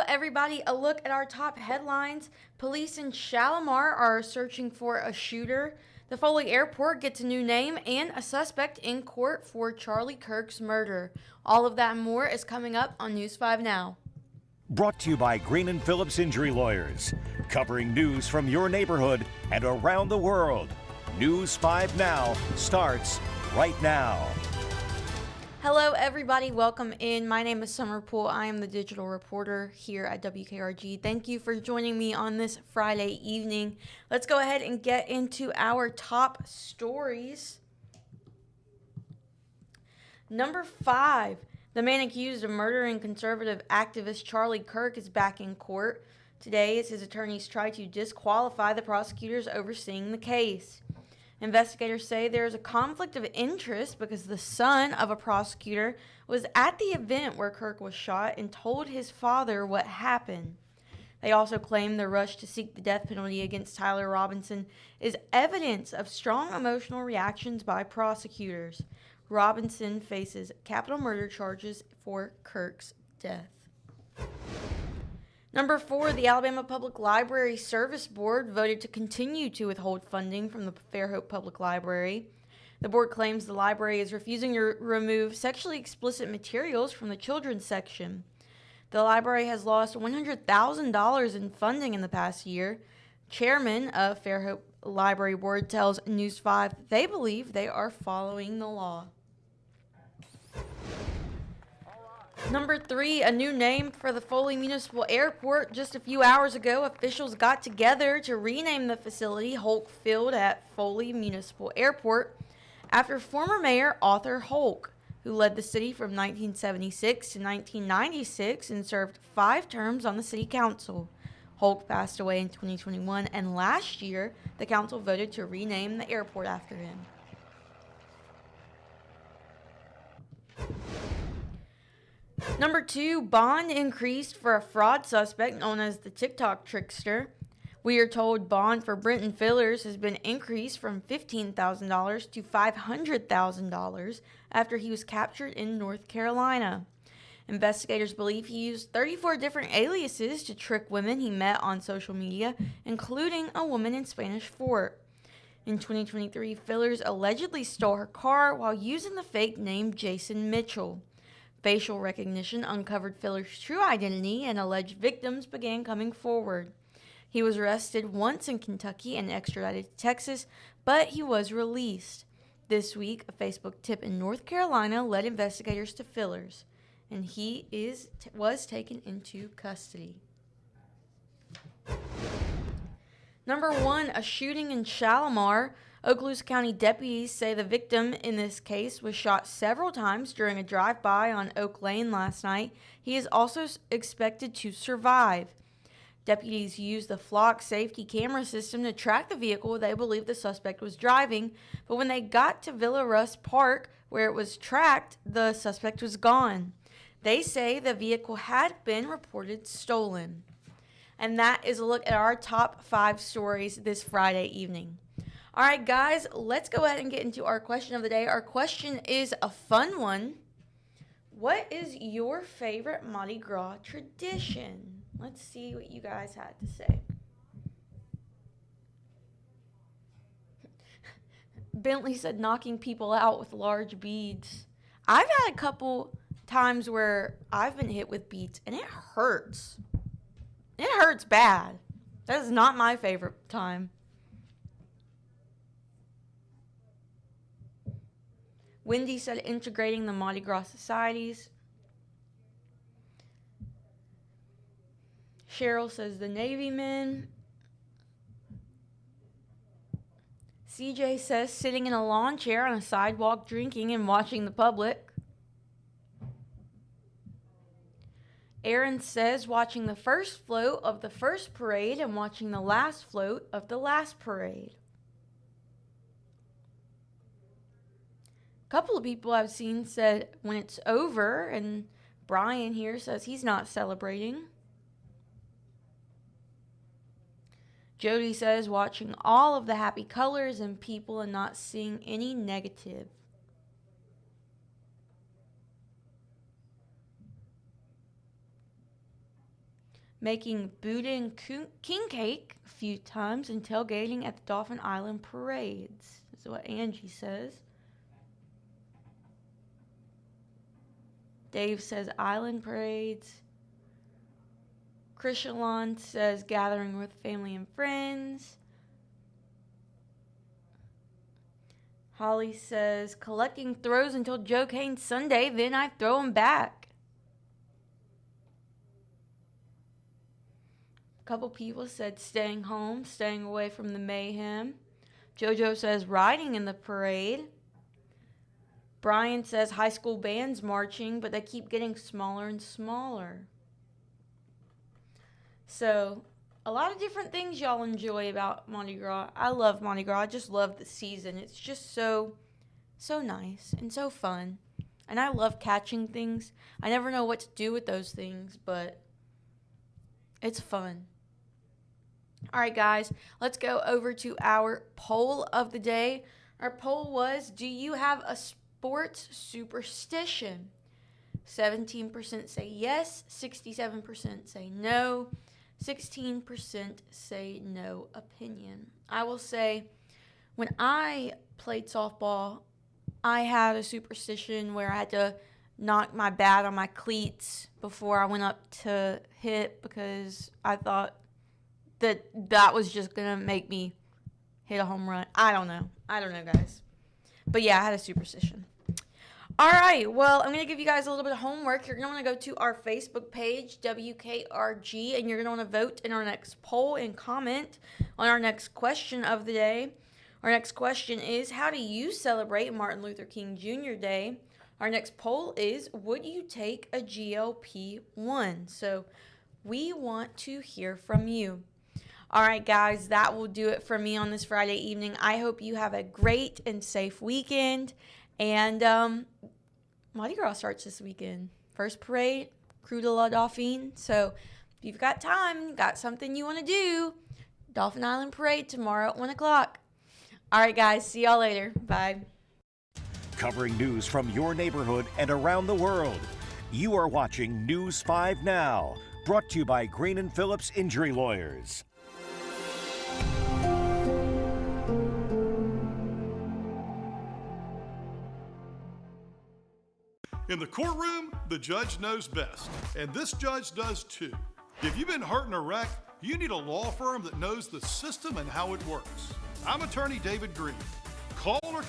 everybody. A look at our top headlines. Police in Shalimar are searching for a shooter. The Foley Airport gets a new name, and a suspect in court for Charlie Kirk's murder. All of that and more is coming up on News 5 Now. Brought to you by Green and Phillips Injury Lawyers, covering news from your neighborhood and around the world. News 5 Now starts right now. Hello, everybody. Welcome in. My name is Summer Poole. I am the digital reporter here at WKRG. Thank you for joining me on this Friday evening. Let's go ahead and get into our top stories. Number 5, the man accused of murdering conservative activist Charlie Kirk is back in court today as his attorneys try to disqualify the prosecutors overseeing the case. Investigators say there is a conflict of interest because the son of a prosecutor was at the event where Kirk was shot and told his father what happened. They also claim the rush to seek the death penalty against Tyler Robinson is evidence of strong emotional reactions by prosecutors. Robinson faces capital murder charges for Kirk's death. Number 4, the Alabama Public Library Service Board voted to continue to withhold funding from the Fairhope Public Library. The board claims the library is refusing to remove sexually explicit materials from the children's section. The library has lost $100,000 in funding in the past year. Chairman of Fairhope Library Board tells News 5 that they believe they are following the law. Number 3, a new name for the Foley Municipal Airport. Just a few hours ago, officials got together to rename the facility Holk Field at Foley Municipal Airport after former Mayor Arthur Holk, who led the city from 1976 to 1996 and served 5 terms on the city council. Holk passed away in 2021, and last year, the council voted to rename the airport after him. Number 2, bond increased for a fraud suspect known as the TikTok trickster. We are told bond for Brenton Fillers has been increased from $15,000 to $500,000 after he was captured in North Carolina. Investigators believe he used 34 different aliases to trick women he met on social media, including a woman in Spanish Fort. In 2023, Fillers allegedly stole her car while using the fake name Jason Mitchell. Facial recognition uncovered Fillers' true identity, and alleged victims began coming forward. He was arrested once in Kentucky and extradited to Texas, but he was released. This week, a Facebook tip in North Carolina led investigators to Fillers, and he was taken into custody. Number 1, a shooting in Shalimar. Okaloosa County deputies say the victim in this case was shot several times during a drive-by on Oak Lane last night. He is also expected to survive. Deputies used the Flock safety camera system to track the vehicle they believe the suspect was driving, but when they got to Villa Russ Park, where it was tracked, the suspect was gone. They say the vehicle had been reported stolen. And that is a look at our top 5 stories this Friday evening. All right, guys, let's go ahead and get into our question of the day. Our question is a fun one. What is your favorite Mardi Gras tradition? Let's see what you guys had to say. Bentley said knocking people out with large beads. I've had a couple times where I've been hit with beads, and it hurts. It hurts bad. That is not my favorite time. Wendy said integrating the Mardi Gras societies. Cheryl says the Navy men. CJ says sitting in a lawn chair on a sidewalk drinking and watching the public. Aaron says watching the first float of the first parade and watching the last float of the last parade. A couple of people I've seen said when it's over, and Brian here says he's not celebrating. Jody says watching all of the happy colors and people and not seeing any negative. making Buddha and king cake a few times, and tailgating at the Dauphin Island parades. This is what Angie says. Dave says island parades. Krishalon says gathering with family and friends. Holly says collecting throws until Joe Kane's Sunday, then I throw them back. A couple people said staying home, staying away from the mayhem. JoJo says riding in the parade. Brian says high school bands marching, but they keep getting smaller and smaller. So, a lot of different things y'all enjoy about Mardi Gras. I love Mardi Gras. I just love the season. It's just so nice and so fun. And I love catching things. I never know what to do with those things, but it's fun. All right, guys, let's go over to our poll of the day. Our poll was, do you have a sports superstition? 17% say yes, 67% say no, 16% say no opinion. I will say, when I played softball, I had a superstition where I had to knock my bat on my cleats before I went up to hit, because I thought that was just going to make me hit a home run. I don't know, guys. But yeah, I had a superstition. All right, well, I'm going to give you guys a little bit of homework. You're going to want to go to our Facebook page, WKRG, and you're going to want to vote in our next poll and comment on our next question of the day. Our next question is, how do you celebrate Martin Luther King Jr. Day? Our next poll is, would you take a GLP-1? So we want to hear from you. All right, guys, that will do it for me on this Friday evening. I hope you have a great and safe weekend. And Mardi Gras starts this weekend. First parade, Crew de la Dauphine. So if you've got time, got something you want to do, Dauphin Island Parade tomorrow at 1 o'clock. All right, guys, see y'all later. Bye. Covering news from your neighborhood and around the world. You are watching News 5 Now, brought to you by Green & Phillips Injury Lawyers. In the courtroom, the judge knows best, and this judge does too. If you've been hurt in a wreck, you need a law firm that knows the system and how it works. I'm attorney David Green. Call or